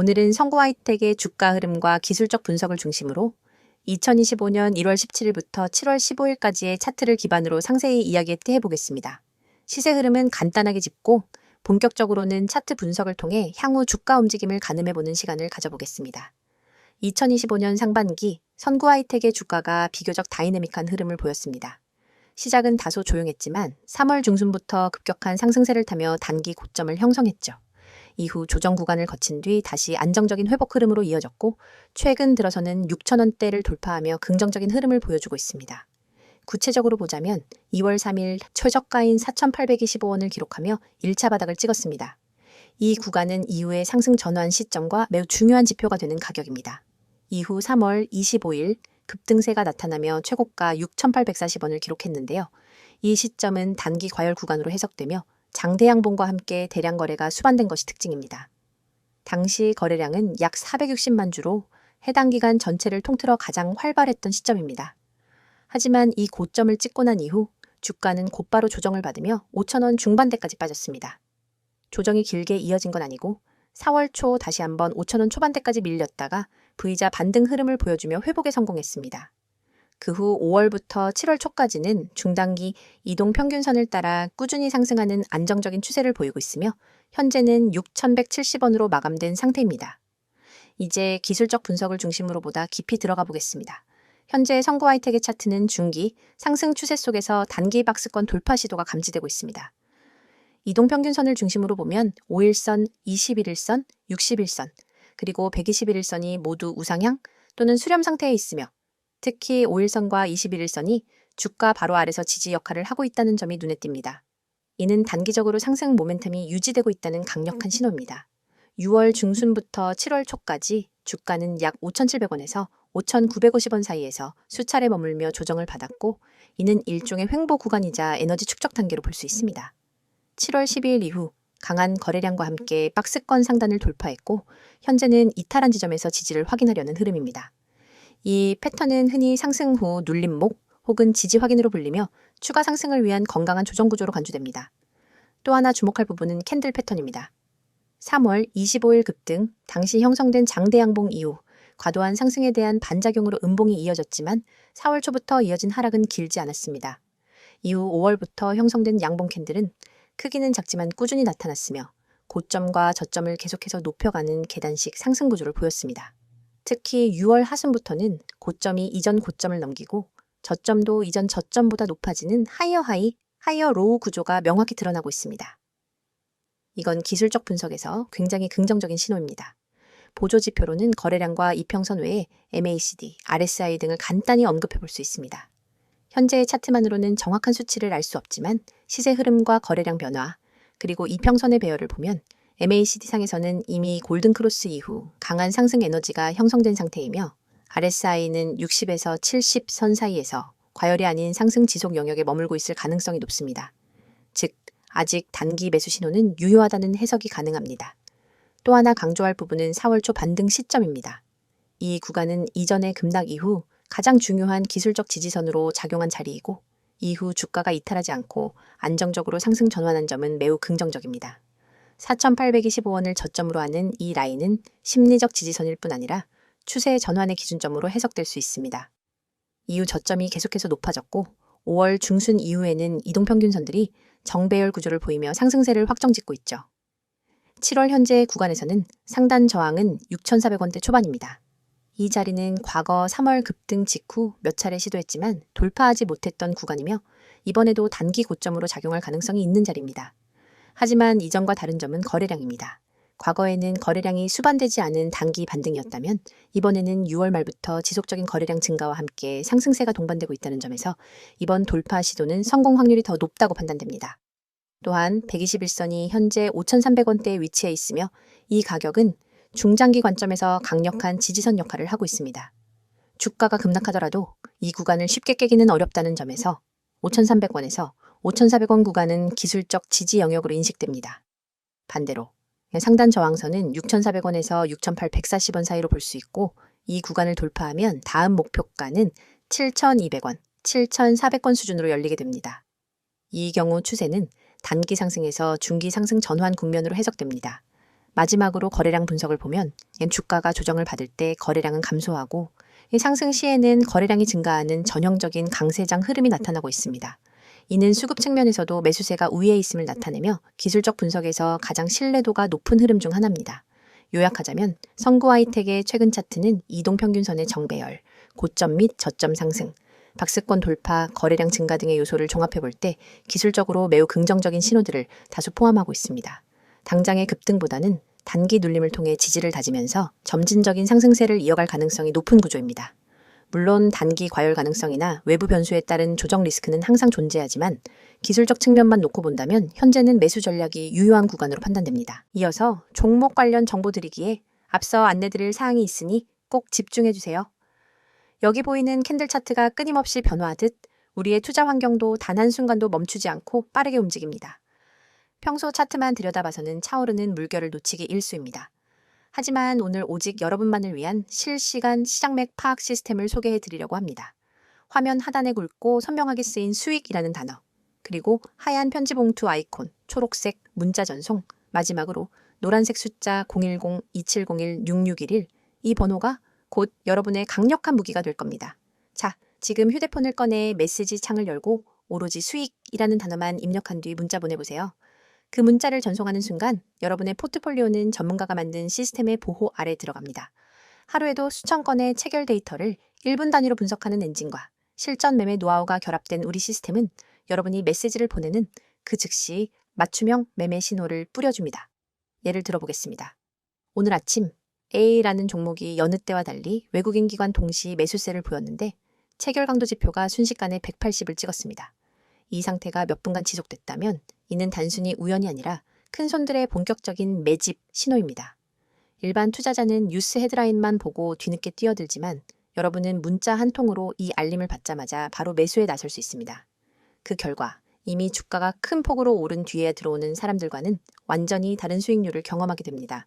오늘은 선구하이텍의 주가 흐름과 기술적 분석을 중심으로 2025년 1월 17일부터 7월 15일까지의 차트를 기반으로 상세히 이야기해 보겠습니다. 시세 흐름은 간단하게 짚고 본격적으로는 차트 분석을 통해 향후 주가 움직임을 가늠해보는 시간을 가져보겠습니다. 2025년 상반기 선구하이텍의 주가가 비교적 다이내믹한 흐름을 보였습니다. 시작은 다소 조용했지만 3월 중순부터 급격한 상승세를 타며 단기 고점을 형성했죠. 이후 조정 구간을 거친 뒤 다시 안정적인 회복 흐름으로 이어졌고 최근 들어서는 6,000원대를 돌파하며 긍정적인 흐름을 보여주고 있습니다. 구체적으로 보자면 2월 3일 최저가인 4,825원을 기록하며 1차 바닥을 찍었습니다. 이 구간은 이후의 상승 전환 시점과 매우 중요한 지표가 되는 가격입니다. 이후 3월 25일 급등세가 나타나며 최고가 6,840원을 기록했는데요. 이 시점은 단기 과열 구간으로 해석되며 장대 양봉과 함께 대량 거래가 수반된 것이 특징입니다. 당시 거래량은 약 460만 주로 해당 기간 전체를 통틀어 가장 활발했던 시점입니다. 하지만 이 고점을 찍고 난 이후 주가는 곧바로 조정을 받으며 5,000원 중반대까지 빠졌습니다. 조정이 길게 이어진 건 아니고 4월 초 다시 한번 5,000원 초반대까지 밀렸다가 V자 반등 흐름을 보여주며 회복에 성공했습니다. 그 후 5월부터 7월 초까지는 중단기 이동평균선을 따라 꾸준히 상승하는 안정적인 추세를 보이고 있으며 현재는 6,170원으로 마감된 상태입니다. 이제 기술적 분석을 중심으로 보다 깊이 들어가 보겠습니다. 현재 선구하이텍의 차트는 중기 상승 추세 속에서 단기 박스권 돌파 시도가 감지되고 있습니다. 이동평균선을 중심으로 보면 5일선, 21일선, 60일선, 그리고 121일선이 모두 우상향 또는 수렴 상태에 있으며 특히 5일선과 21일선이 주가 바로 아래서 지지 역할을 하고 있다는 점이 눈에 띕니다. 이는 단기적으로 상승 모멘텀이 유지되고 있다는 강력한 신호입니다. 6월 중순부터 7월 초까지 주가는 약 5,700원에서 5,950원 사이에서 수차례 머물며 조정을 받았고 이는 일종의 횡보 구간이자 에너지 축적 단계로 볼 수 있습니다. 7월 12일 이후 강한 거래량과 함께 박스권 상단을 돌파했고 현재는 이탈한 지점에서 지지를 확인하려는 흐름입니다. 이 패턴은 흔히 상승 후 눌림목 혹은 지지 확인으로 불리며 추가 상승을 위한 건강한 조정 구조로 간주됩니다. 또 하나 주목할 부분은 캔들 패턴입니다. 3월 25일 급등, 당시 형성된 장대 양봉 이후 과도한 상승에 대한 반작용으로 음봉이 이어졌지만 4월 초부터 이어진 하락은 길지 않았습니다. 이후 5월부터 형성된 양봉 캔들은 크기는 작지만 꾸준히 나타났으며 고점과 저점을 계속해서 높여가는 계단식 상승 구조를 보였습니다. 특히 6월 하순부터는 고점이 이전 고점을 넘기고 저점도 이전 저점보다 높아지는 하이어 하이, 하이어 로우 구조가 명확히 드러나고 있습니다. 이건 기술적 분석에서 굉장히 긍정적인 신호입니다. 보조지표로는 거래량과 이평선 외에 MACD, RSI 등을 간단히 언급해 볼 수 있습니다. 현재의 차트만으로는 정확한 수치를 알 수 없지만 시세 흐름과 거래량 변화, 그리고 이평선의 배열을 보면 MACD상에서는 이미 골든크로스 이후 강한 상승 에너지가 형성된 상태이며 RSI는 60에서 70 선 사이에서 과열이 아닌 상승 지속 영역에 머물고 있을 가능성이 높습니다. 즉, 아직 단기 매수 신호는 유효하다는 해석이 가능합니다. 또 하나 강조할 부분은 4월 초 반등 시점입니다. 이 구간은 이전의 급락 이후 가장 중요한 기술적 지지선으로 작용한 자리이고 이후 주가가 이탈하지 않고 안정적으로 상승 전환한 점은 매우 긍정적입니다. 4,825원을 저점으로 하는 이 라인은 심리적 지지선일 뿐 아니라 추세 전환의 기준점으로 해석될 수 있습니다. 이후 저점이 계속해서 높아졌고 5월 중순 이후에는 이동평균선들이 정배열 구조를 보이며 상승세를 확정짓고 있죠. 7월 현재 구간에서는 상단 저항은 6,400원대 초반입니다. 이 자리는 과거 3월 급등 직후 몇 차례 시도했지만 돌파하지 못했던 구간이며 이번에도 단기 고점으로 작용할 가능성이 있는 자리입니다. 하지만 이전과 다른 점은 거래량입니다. 과거에는 거래량이 수반되지 않은 단기 반등이었다면 이번에는 6월 말부터 지속적인 거래량 증가와 함께 상승세가 동반되고 있다는 점에서 이번 돌파 시도는 성공 확률이 더 높다고 판단됩니다. 또한 121선이 현재 5,300원대에 위치해 있으며 이 가격은 중장기 관점에서 강력한 지지선 역할을 하고 있습니다. 주가가 급락하더라도 이 구간을 쉽게 깨기는 어렵다는 점에서 5,300원에서 5,400원 구간은 기술적 지지 영역으로 인식됩니다. 반대로 상단 저항선은 6,400원에서 6,840원 사이로 볼 수 있고 이 구간을 돌파하면 다음 목표가는 7,200원, 7,400원 수준으로 열리게 됩니다. 이 경우 추세는 단기 상승에서 중기 상승 전환 국면으로 해석됩니다. 마지막으로 거래량 분석을 보면 주가가 조정을 받을 때 거래량은 감소하고 상승 시에는 거래량이 증가하는 전형적인 강세장 흐름이 나타나고 있습니다. 이는 수급 측면에서도 매수세가 우위에 있음을 나타내며 기술적 분석에서 가장 신뢰도가 높은 흐름 중 하나입니다. 요약하자면 성구하이텍의 최근 차트는 이동평균선의 정배열, 고점 및 저점 상승, 박스권 돌파, 거래량 증가 등의 요소를 종합해 볼 때 기술적으로 매우 긍정적인 신호들을 다수 포함하고 있습니다. 당장의 급등보다는 단기 눌림을 통해 지지를 다지면서 점진적인 상승세를 이어갈 가능성이 높은 구조입니다. 물론 단기 과열 가능성이나 외부 변수에 따른 조정 리스크는 항상 존재하지만 기술적 측면만 놓고 본다면 현재는 매수 전략이 유효한 구간으로 판단됩니다. 이어서 종목 관련 정보 드리기에 앞서 안내드릴 사항이 있으니 꼭 집중해주세요. 여기 보이는 캔들 차트가 끊임없이 변화하듯 우리의 투자 환경도 단 한순간도 멈추지 않고 빠르게 움직입니다. 평소 차트만 들여다봐서는 차오르는 물결을 놓치기 일쑤입니다. 하지만 오늘 오직 여러분만을 위한 실시간 시장맥 파악 시스템을 소개해 드리려고 합니다. 화면 하단에 굵고 선명하게 쓰인 수익이라는 단어, 그리고 하얀 편지 봉투 아이콘, 초록색 문자 전송, 마지막으로 노란색 숫자 010-2701-6611, 이 번호가 곧 여러분의 강력한 무기가 될 겁니다. 자, 지금 휴대폰을 꺼내 메시지 창을 열고 오로지 수익이라는 단어만 입력한 뒤 문자 보내보세요. 그 문자를 전송하는 순간 여러분의 포트폴리오는 전문가가 만든 시스템의 보호 아래 들어갑니다. 하루에도 수천 건의 체결 데이터를 1분 단위로 분석하는 엔진과 실전 매매 노하우가 결합된 우리 시스템은 여러분이 메시지를 보내는 그 즉시 맞춤형 매매 신호를 뿌려줍니다. 예를 들어보겠습니다. 오늘 아침 A라는 종목이 여느 때와 달리 외국인 기관 동시 매수세를 보였는데 체결 강도 지표가 순식간에 180을 찍었습니다. 이 상태가 몇 분간 지속됐다면 이는 단순히 우연이 아니라 큰손들의 본격적인 매집 신호입니다. 일반 투자자는 뉴스 헤드라인만 보고 뒤늦게 뛰어들지만 여러분은 문자 한 통으로 이 알림을 받자마자 바로 매수에 나설 수 있습니다. 그 결과 이미 주가가 큰 폭으로 오른 뒤에 들어오는 사람들과는 완전히 다른 수익률을 경험하게 됩니다.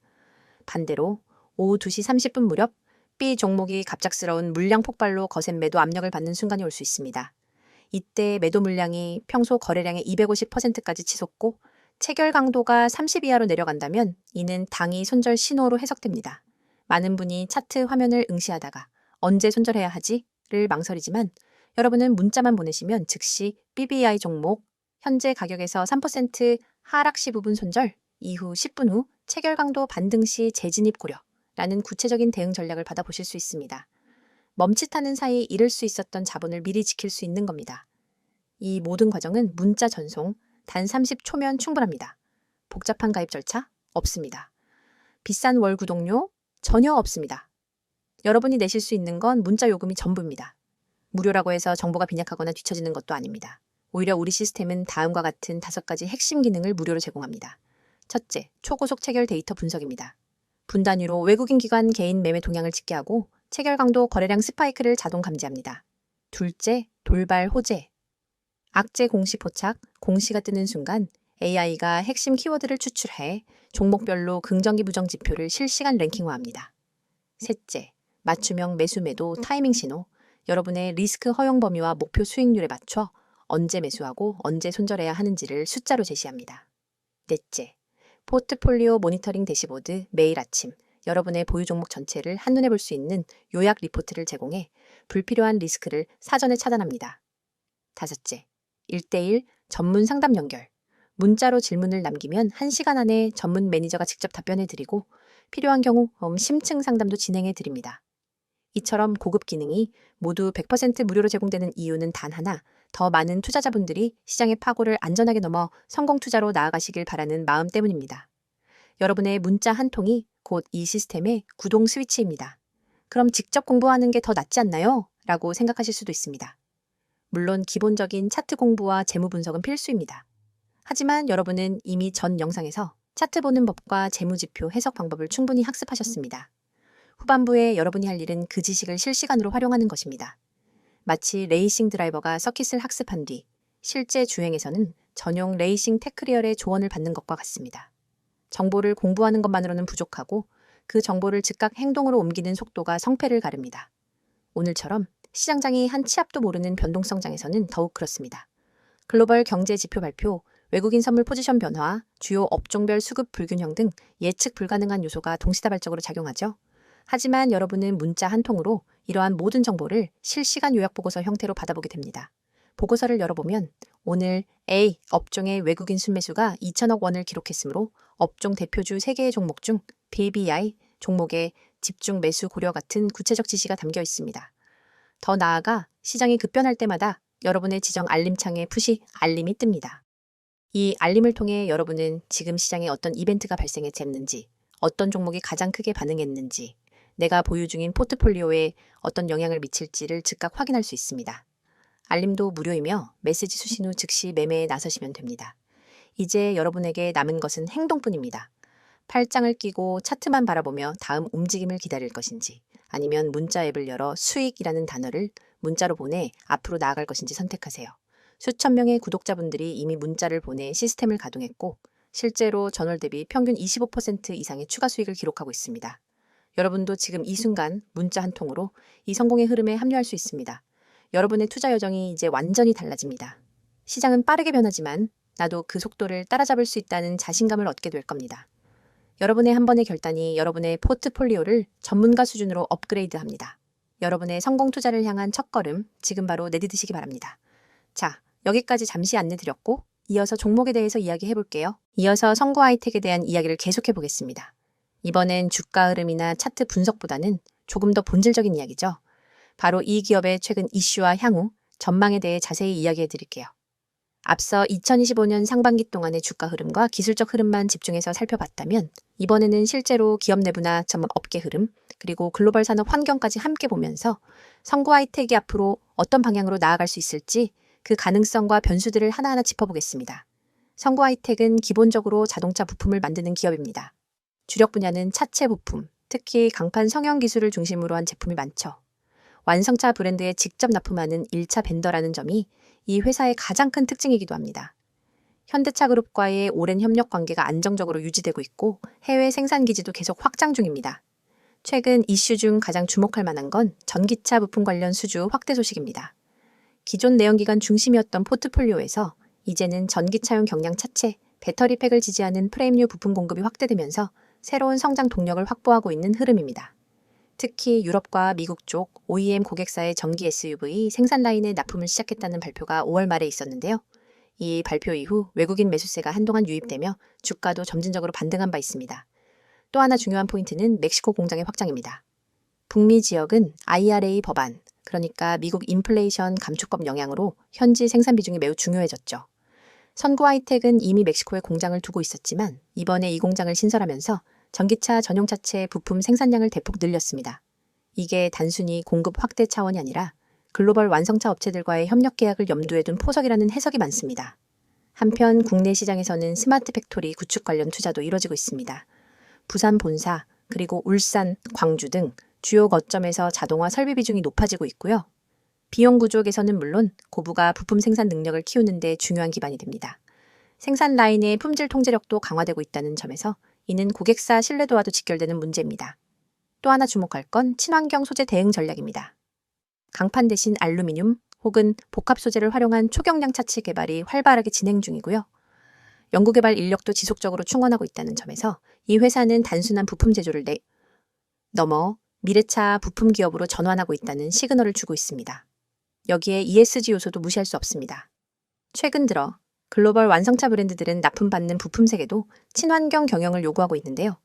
반대로 오후 2시 30분 무렵 B 종목이 갑작스러운 물량 폭발로 거센 매도 압력을 받는 순간이 올 수 있습니다. 이때 매도 물량이 평소 거래량의 250%까지 치솟고 체결 강도가 30 이하로 내려간다면 이는 당이 손절 신호로 해석됩니다. 많은 분이 차트 화면을 응시하다가 언제 손절해야 하지?를 망설이지만 여러분은 문자만 보내시면 즉시 BBI 종목 현재 가격에서 3% 하락 시 부분 손절, 이후 10분 후 체결 강도 반등 시 재진입 고려라는 구체적인 대응 전략을 받아보실 수 있습니다. 멈칫하는 사이 잃을 수 있었던 자본을 미리 지킬 수 있는 겁니다. 이 모든 과정은 문자 전송 단 30초면 충분합니다. 복잡한 가입 절차 없습니다. 비싼 월 구독료 전혀 없습니다. 여러분이 내실 수 있는 건 문자 요금이 전부입니다. 무료라고 해서 정보가 빈약하거나 뒤처지는 것도 아닙니다. 오히려 우리 시스템은 다음과 같은 5가지 핵심 기능을 무료로 제공합니다. 첫째, 초고속 체결 데이터 분석입니다. 분 단위로 외국인 기관 개인 매매 동향을 집계하고 체결 강도 거래량 스파이크를 자동 감지합니다. 둘째, 돌발 호재. 악재 공시 포착, 공시가 뜨는 순간 AI가 핵심 키워드를 추출해 종목별로 긍정기 부정 지표를 실시간 랭킹화합니다. 셋째, 맞춤형 매수 매도 타이밍 신호. 여러분의 리스크 허용 범위와 목표 수익률에 맞춰 언제 매수하고 언제 손절해야 하는지를 숫자로 제시합니다. 넷째, 포트폴리오 모니터링 대시보드 매일 아침 여러분의 보유 종목 전체를 한눈에 볼 수 있는 요약 리포트를 제공해 불필요한 리스크를 사전에 차단합니다. 다섯째, 1대1 전문 상담 연결. 문자로 질문을 남기면 1시간 안에 전문 매니저가 직접 답변해드리고 필요한 경우 심층 상담도 진행해드립니다. 이처럼 고급 기능이 모두 100% 무료로 제공되는 이유는 단 하나, 더 많은 투자자분들이 시장의 파고를 안전하게 넘어 성공 투자로 나아가시길 바라는 마음 때문입니다. 여러분의 문자 한 통이 곧 이 시스템의 구동 스위치입니다. 그럼 직접 공부하는 게 더 낫지 않나요? 라고 생각하실 수도 있습니다. 물론 기본적인 차트 공부와 재무 분석은 필수입니다. 하지만 여러분은 이미 전 영상에서 차트 보는 법과 재무지표 해석 방법을 충분히 학습하셨습니다. 후반부에 여러분이 할 일은 그 지식을 실시간으로 활용하는 것입니다. 마치 레이싱 드라이버가 서킷을 학습한 뒤 실제 주행에서는 전용 레이싱 테크리얼의 조언을 받는 것과 같습니다. 정보를 공부하는 것만으로는 부족하고 그 정보를 즉각 행동으로 옮기는 속도가 성패를 가릅니다. 오늘처럼 시장장이 한 치 앞도 모르는 변동성장에서는 더욱 그렇습니다. 글로벌 경제 지표 발표, 외국인 선물 포지션 변화, 주요 업종별 수급 불균형 등 예측 불가능한 요소가 동시다발적으로 작용하죠. 하지만 여러분은 문자 한 통으로 이러한 모든 정보를 실시간 요약 보고서 형태로 받아보게 됩니다. 보고서를 열어보면 오늘 A 업종의 외국인 순매수가 2천억 원을 기록했으므로 업종 대표주 3개의 종목 중 BBI 종목의 집중 매수 고려 같은 구체적 지시가 담겨 있습니다. 더 나아가 시장이 급변할 때마다 여러분의 지정 알림창에 푸시 알림이 뜹니다. 이 알림을 통해 여러분은 지금 시장에 어떤 이벤트가 발생했는지, 어떤 종목이 가장 크게 반응했는지, 내가 보유 중인 포트폴리오에 어떤 영향을 미칠지를 즉각 확인할 수 있습니다. 알림도 무료이며 메시지 수신 후 즉시 매매에 나서시면 됩니다. 이제 여러분에게 남은 것은 행동뿐입니다. 팔짱을 끼고 차트만 바라보며 다음 움직임을 기다릴 것인지, 아니면 문자 앱을 열어 수익이라는 단어를 문자로 보내 앞으로 나아갈 것인지 선택하세요. 수천 명의 구독자분들이 이미 문자를 보내 시스템을 가동했고 실제로 전월 대비 평균 25% 이상의 추가 수익을 기록하고 있습니다. 여러분도 지금 이 순간 문자 한 통으로 이 성공의 흐름에 합류할 수 있습니다. 여러분의 투자 여정이 이제 완전히 달라집니다. 시장은 빠르게 변하지만 나도 그 속도를 따라잡을 수 있다는 자신감을 얻게 될 겁니다. 여러분의 한 번의 결단이 여러분의 포트폴리오를 전문가 수준으로 업그레이드합니다. 여러분의 성공 투자를 향한 첫걸음 지금 바로 내디디시기 바랍니다. 자, 여기까지 잠시 안내 드렸고 이어서 종목에 대해서 이야기해 볼게요. 이어서 선구 하이텍에 대한 이야기를 계속해 보겠습니다. 이번엔 주가 흐름이나 차트 분석보다는 조금 더 본질적인 이야기죠. 바로 이 기업의 최근 이슈와 향후, 전망에 대해 자세히 이야기해 드릴게요. 앞서 2025년 상반기 동안의 주가 흐름과 기술적 흐름만 집중해서 살펴봤다면 이번에는 실제로 기업 내부나 전문 업계 흐름, 그리고 글로벌 산업 환경까지 함께 보면서 선구 하이텍이 앞으로 어떤 방향으로 나아갈 수 있을지 그 가능성과 변수들을 하나하나 짚어보겠습니다. 선구 하이텍은 기본적으로 자동차 부품을 만드는 기업입니다. 주력 분야는 차체 부품, 특히 강판 성형 기술을 중심으로 한 제품이 많죠. 완성차 브랜드에 직접 납품하는 1차 벤더라는 점이 이 회사의 가장 큰 특징이기도 합니다. 현대차 그룹과의 오랜 협력 관계가 안정적으로 유지되고 있고 해외 생산 기지도 계속 확장 중입니다. 최근 이슈 중 가장 주목할 만한 건 전기차 부품 관련 수주 확대 소식입니다. 기존 내연기관 중심이었던 포트폴리오에서 이제는 전기차용 경량 차체, 배터리팩을 지지하는 프레임류 부품 공급이 확대되면서 새로운 성장 동력을 확보하고 있는 흐름입니다. 특히 유럽과 미국 쪽 OEM 고객사의 전기 SUV 생산 라인에 납품을 시작했다는 발표가 5월 말에 있었는데요. 이 발표 이후 외국인 매수세가 한동안 유입되며 주가도 점진적으로 반등한 바 있습니다. 또 하나 중요한 포인트는 멕시코 공장의 확장입니다. 북미 지역은 IRA 법안, 그러니까 미국 인플레이션 감축법 영향으로 현지 생산 비중이 매우 중요해졌죠. 선구 하이텍은 이미 멕시코에 공장을 두고 있었지만 이번에 이 공장을 신설하면서 전기차 전용 차체 부품 생산량을 대폭 늘렸습니다. 이게 단순히 공급 확대 차원이 아니라 글로벌 완성차 업체들과의 협력 계약을 염두에 둔 포석이라는 해석이 많습니다. 한편 국내 시장에서는 스마트 팩토리 구축 관련 투자도 이뤄지고 있습니다. 부산 본사, 그리고 울산, 광주 등 주요 거점에서 자동화 설비 비중이 높아지고 있고요. 비용 구조 개선은 물론 고부가 부품 생산 능력을 키우는 데 중요한 기반이 됩니다. 생산 라인의 품질 통제력도 강화되고 있다는 점에서 이는 고객사 신뢰도와도 직결되는 문제입니다. 또 하나 주목할 건 친환경 소재 대응 전략입니다. 강판 대신 알루미늄 혹은 복합 소재를 활용한 초경량 차체 개발이 활발하게 진행 중이고요. 연구개발 인력도 지속적으로 충원하고 있다는 점에서 이 회사는 단순한 부품 제조를 넘어 미래차 부품 기업으로 전환하고 있다는 시그널을 주고 있습니다. 여기에 ESG 요소도 무시할 수 없습니다. 최근 들어 글로벌 완성차 브랜드들은 납품받는 부품 세계도 친환경 경영을 요구하고 있는데요.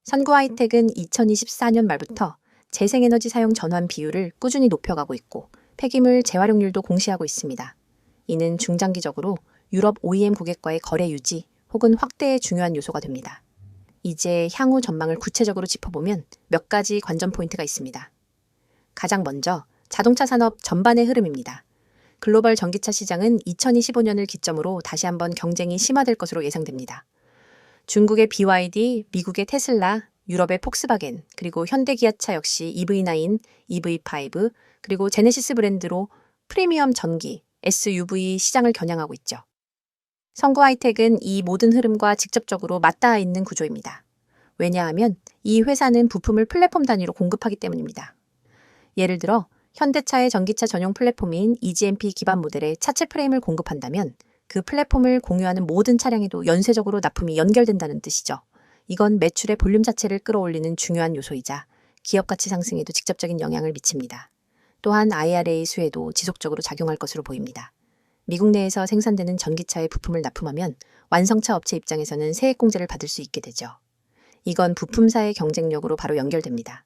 선구 하이텍은 2024년 말부터 재생에너지 사용 전환 비율을 꾸준히 높여가고 있고 폐기물 재활용률도 공시하고 있습니다. 이는 중장기적으로 유럽 OEM 고객과의 거래 유지 혹은 확대의 중요한 요소가 됩니다. 이제 향후 전망을 구체적으로 짚어보면 몇 가지 관전 포인트가 있습니다. 가장 먼저 자동차 산업 전반의 흐름입니다. 글로벌 전기차 시장은 2025년을 기점으로 다시 한번 경쟁이 심화될 것으로 예상됩니다. 중국의 BYD, 미국의 테슬라, 유럽의 폭스바겐, 그리고 현대기아차 역시 EV9, EV5, 그리고 제네시스 브랜드로 프리미엄 전기, SUV 시장을 겨냥하고 있죠. 선구 하이텍은 이 모든 흐름과 직접적으로 맞닿아 있는 구조입니다. 왜냐하면 이 회사는 부품을 플랫폼 단위로 공급하기 때문입니다. 예를 들어 현대차의 전기차 전용 플랫폼인 EGMP 기반 모델의 차체 프레임을 공급한다면 그 플랫폼을 공유하는 모든 차량에도 연쇄적으로 납품이 연결된다는 뜻이죠. 이건 매출의 볼륨 자체를 끌어올리는 중요한 요소이자 기업 가치 상승에도 직접적인 영향을 미칩니다. 또한 IRA 수혜도 지속적으로 작용할 것으로 보입니다. 미국 내에서 생산되는 전기차의 부품을 납품하면 완성차 업체 입장에서는 세액공제를 받을 수 있게 되죠. 이건 부품사의 경쟁력으로 바로 연결됩니다.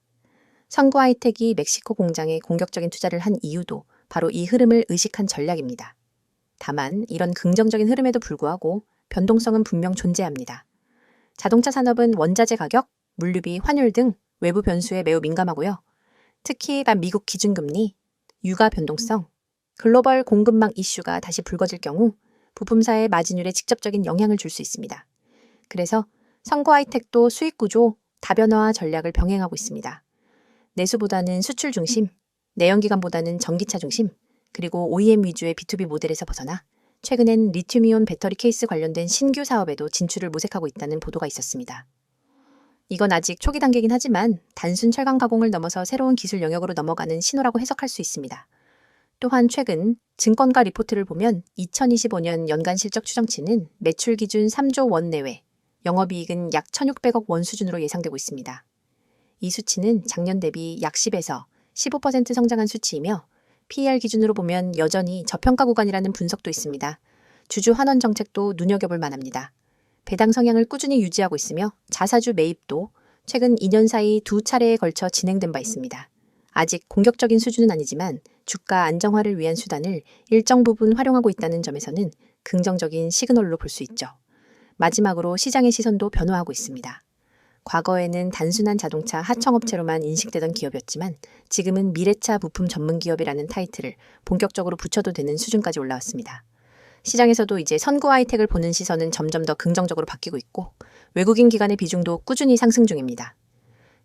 선구 하이텍이 멕시코 공장에 공격적인 투자를 한 이유도 바로 이 흐름을 의식한 전략입니다. 다만 이런 긍정적인 흐름에도 불구하고 변동성은 분명 존재합니다. 자동차 산업은 원자재 가격, 물류비, 환율 등 외부 변수에 매우 민감하고요. 특히 미국 기준금리, 유가 변동성, 글로벌 공급망 이슈가 다시 불거질 경우 부품사의 마진율에 직접적인 영향을 줄 수 있습니다. 그래서 선구 하이텍도 수익 구조, 다변화 전략을 병행하고 있습니다. 내수보다는 수출 중심, 내연기관보다는 전기차 중심, 그리고 OEM 위주의 B2B 모델에서 벗어나 최근엔 리튬이온 배터리 케이스 관련된 신규 사업에도 진출을 모색하고 있다는 보도가 있었습니다. 이건 아직 초기 단계이긴 하지만 단순 철강 가공을 넘어서 새로운 기술 영역으로 넘어가는 신호라고 해석할 수 있습니다. 또한 최근 증권가 리포트를 보면 2025년 연간 실적 추정치는 매출 기준 3조 원 내외, 영업이익은 약 1,600억 원 수준으로 예상되고 있습니다. 이 수치는 작년 대비 약 10에서 15% 성장한 수치이며 PER 기준으로 보면 여전히 저평가 구간이라는 분석도 있습니다. 주주 환원 정책도 눈여겨볼 만합니다. 배당 성향을 꾸준히 유지하고 있으며 자사주 매입도 최근 2년 사이 2차례에 걸쳐 진행된 바 있습니다. 아직 공격적인 수준은 아니지만 주가 안정화를 위한 수단을 일정 부분 활용하고 있다는 점에서는 긍정적인 시그널로 볼 수 있죠. 마지막으로 시장의 시선도 변화하고 있습니다. 과거에는 단순한 자동차 하청업체로만 인식되던 기업이었지만 지금은 미래차 부품 전문 기업이라는 타이틀을 본격적으로 붙여도 되는 수준까지 올라왔습니다. 시장에서도 이제 선구 하이텍을 보는 시선은 점점 더 긍정적으로 바뀌고 있고 외국인 기관의 비중도 꾸준히 상승 중입니다.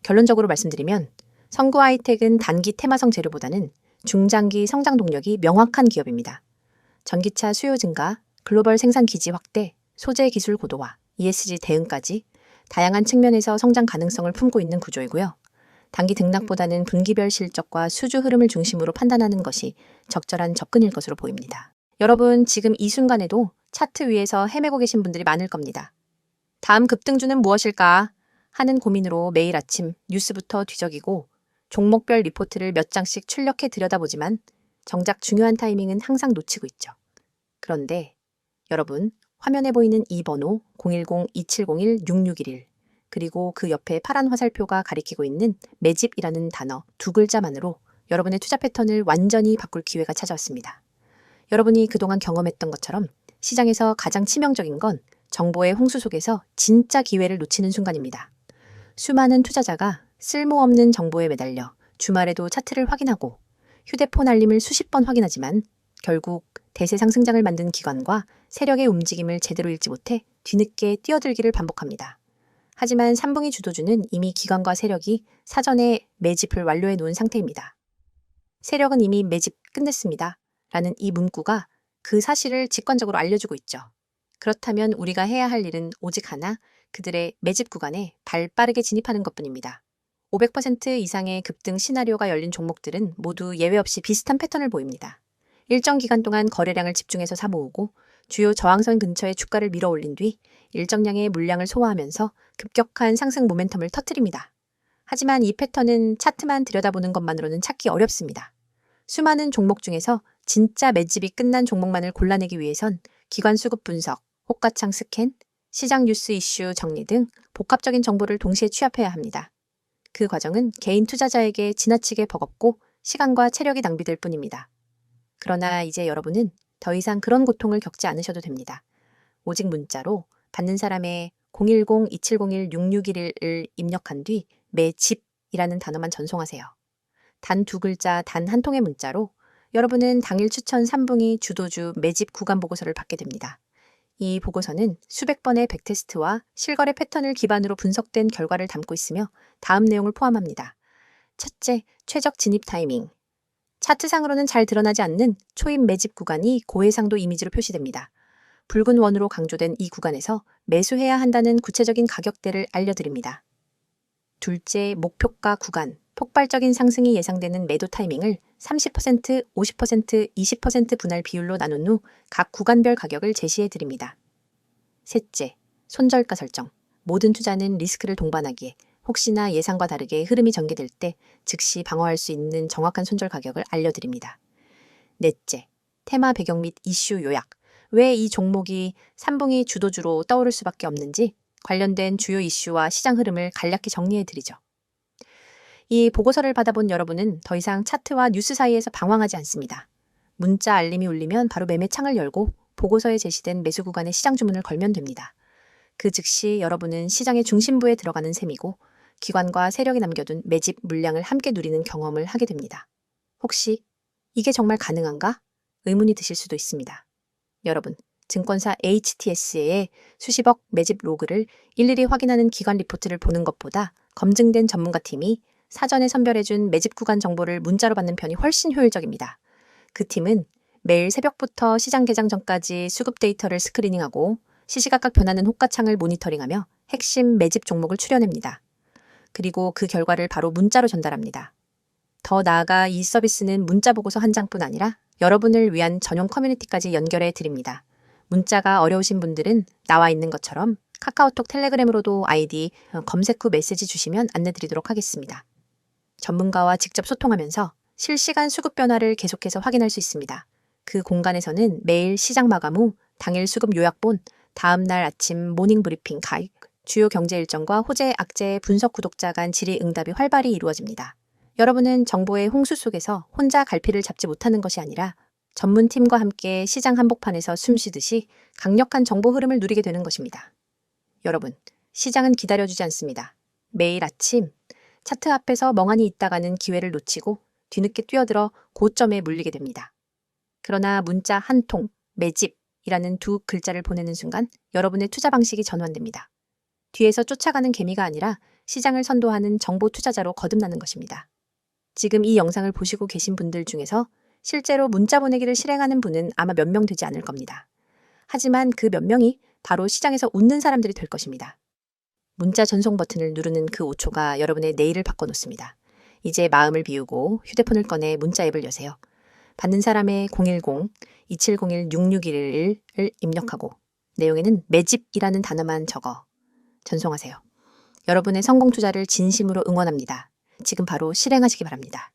결론적으로 말씀드리면 선구 하이텍은 단기 테마성 재료보다는 중장기 성장 동력이 명확한 기업입니다. 전기차 수요 증가, 글로벌 생산 기지 확대, 소재 기술 고도화, ESG 대응까지 다양한 측면에서 성장 가능성을 품고 있는 구조이고요. 단기 등락보다는 분기별 실적과 수주 흐름을 중심으로 판단하는 것이 적절한 접근일 것으로 보입니다. 여러분, 지금 이 순간에도 차트 위에서 헤매고 계신 분들이 많을 겁니다. 다음 급등주는 무엇일까 하는 고민으로 매일 아침 뉴스부터 뒤적이고 종목별 리포트를 몇 장씩 출력해 들여다보지만 정작 중요한 타이밍은 항상 놓치고 있죠. 그런데 여러분, 화면에 보이는 이 번호 010-2701-6611 그리고 그 옆에 파란 화살표가 가리키고 있는 매집이라는 단어 두 글자만으로 여러분의 투자 패턴을 완전히 바꿀 기회가 찾아왔습니다. 여러분이 그동안 경험했던 것처럼 시장에서 가장 치명적인 건 정보의 홍수 속에서 진짜 기회를 놓치는 순간입니다. 수많은 투자자가 쓸모없는 정보에 매달려 주말에도 차트를 확인하고 휴대폰 알림을 수십 번 확인하지만 결국 대세 상승장을 만든 기관과 세력의 움직임을 제대로 읽지 못해 뒤늦게 뛰어들기를 반복합니다. 하지만 3분기 주도주는 이미 기관과 세력이 사전에 매집을 완료해 놓은 상태입니다. 세력은 이미 매집 끝냈습니다. 라는 이 문구가 그 사실을 직관적으로 알려주고 있죠. 그렇다면 우리가 해야 할 일은 오직 하나, 그들의 매집 구간에 발 빠르게 진입하는 것뿐입니다. 500% 이상의 급등 시나리오가 열린 종목들은 모두 예외 없이 비슷한 패턴을 보입니다. 일정 기간 동안 거래량을 집중해서 사모으고 주요 저항선 근처에 주가를 밀어 올린 뒤 일정량의 물량을 소화하면서 급격한 상승 모멘텀을 터뜨립니다. 하지만 이 패턴은 차트만 들여다보는 것만으로는 찾기 어렵습니다. 수많은 종목 중에서 진짜 매집이 끝난 종목만을 골라내기 위해선 기관 수급 분석, 호가창 스캔, 시장 뉴스 이슈 정리 등 복합적인 정보를 동시에 취합해야 합니다. 그 과정은 개인 투자자에게 지나치게 버겁고 시간과 체력이 낭비될 뿐입니다. 그러나 이제 여러분은 더 이상 그런 고통을 겪지 않으셔도 됩니다. 오직 문자로 받는 사람의 010-2701-6611을 입력한 뒤 매집이라는 단어만 전송하세요. 단 두 글자, 단 한 통의 문자로 여러분은 당일 추천 3분기 주도주 매집 구간 보고서를 받게 됩니다. 이 보고서는 수백 번의 백테스트와 실거래 패턴을 기반으로 분석된 결과를 담고 있으며 다음 내용을 포함합니다. 첫째, 최적 진입 타이밍. 차트상으로는 잘 드러나지 않는 초입 매집 구간이 고해상도 이미지로 표시됩니다. 붉은 원으로 강조된 이 구간에서 매수해야 한다는 구체적인 가격대를 알려드립니다. 둘째, 목표가 구간, 폭발적인 상승이 예상되는 매도 타이밍을 30%, 50%, 20% 분할 비율로 나눈 후 각 구간별 가격을 제시해 드립니다. 셋째, 손절가 설정. 모든 투자는 리스크를 동반하기에 혹시나 예상과 다르게 흐름이 전개될 때 즉시 방어할 수 있는 정확한 손절 가격을 알려드립니다. 넷째, 테마 배경 및 이슈 요약. 왜 이 종목이 3분기 주도주로 떠오를 수밖에 없는지 관련된 주요 이슈와 시장 흐름을 간략히 정리해드리죠. 이 보고서를 받아본 여러분은 더 이상 차트와 뉴스 사이에서 방황하지 않습니다. 문자 알림이 울리면 바로 매매창을 열고 보고서에 제시된 매수 구간의 시장 주문을 걸면 됩니다. 그 즉시 여러분은 시장의 중심부에 들어가는 셈이고 기관과 세력이 남겨둔 매집 물량을 함께 누리는 경험을 하게 됩니다. 혹시 이게 정말 가능한가? 의문이 드실 수도 있습니다. 여러분, 증권사 HTS의 수십억 매집 로그를 일일이 확인하는 기관 리포트를 보는 것보다 검증된 전문가팀이 사전에 선별해준 매집 구간 정보를 문자로 받는 편이 훨씬 효율적입니다. 그 팀은 매일 새벽부터 시장 개장 전까지 수급 데이터를 스크리닝하고 시시각각 변하는 호가창을 모니터링하며 핵심 매집 종목을 추려냅니다. 그리고 그 결과를 바로 문자로 전달합니다. 더 나아가 이 서비스는 문자 보고서 한 장뿐 아니라 여러분을 위한 전용 커뮤니티까지 연결해 드립니다. 문자가 어려우신 분들은 나와 있는 것처럼 카카오톡 텔레그램으로도 아이디 검색 후 메시지 주시면 안내드리도록 하겠습니다. 전문가와 직접 소통하면서 실시간 수급 변화를 계속해서 확인할 수 있습니다. 그 공간에서는 매일 시장 마감 후 당일 수급 요약본, 다음 날 아침 모닝 브리핑 가입, 주요 경제 일정과 호재, 악재, 분석 구독자 간 질의응답이 활발히 이루어집니다. 여러분은 정보의 홍수 속에서 혼자 갈피를 잡지 못하는 것이 아니라 전문팀과 함께 시장 한복판에서 숨쉬듯이 강력한 정보 흐름을 누리게 되는 것입니다. 여러분, 시장은 기다려주지 않습니다. 매일 아침 차트 앞에서 멍하니 있다가는 기회를 놓치고 뒤늦게 뛰어들어 고점에 물리게 됩니다. 그러나 문자 한 통, 매집이라는 두 글자를 보내는 순간 여러분의 투자 방식이 전환됩니다. 뒤에서 쫓아가는 개미가 아니라 시장을 선도하는 정보 투자자로 거듭나는 것입니다. 지금 이 영상을 보시고 계신 분들 중에서 실제로 문자 보내기를 실행하는 분은 아마 몇 명 되지 않을 겁니다. 하지만 그 몇 명이 바로 시장에서 웃는 사람들이 될 것입니다. 문자 전송 버튼을 누르는 그 5초가 여러분의 내일을 바꿔놓습니다. 이제 마음을 비우고 휴대폰을 꺼내 문자 앱을 여세요. 받는 사람의 010-2701-6611을 입력하고 내용에는 매집이라는 단어만 적어 전송하세요. 여러분의 성공 투자를 진심으로 응원합니다. 지금 바로 실행하시기 바랍니다.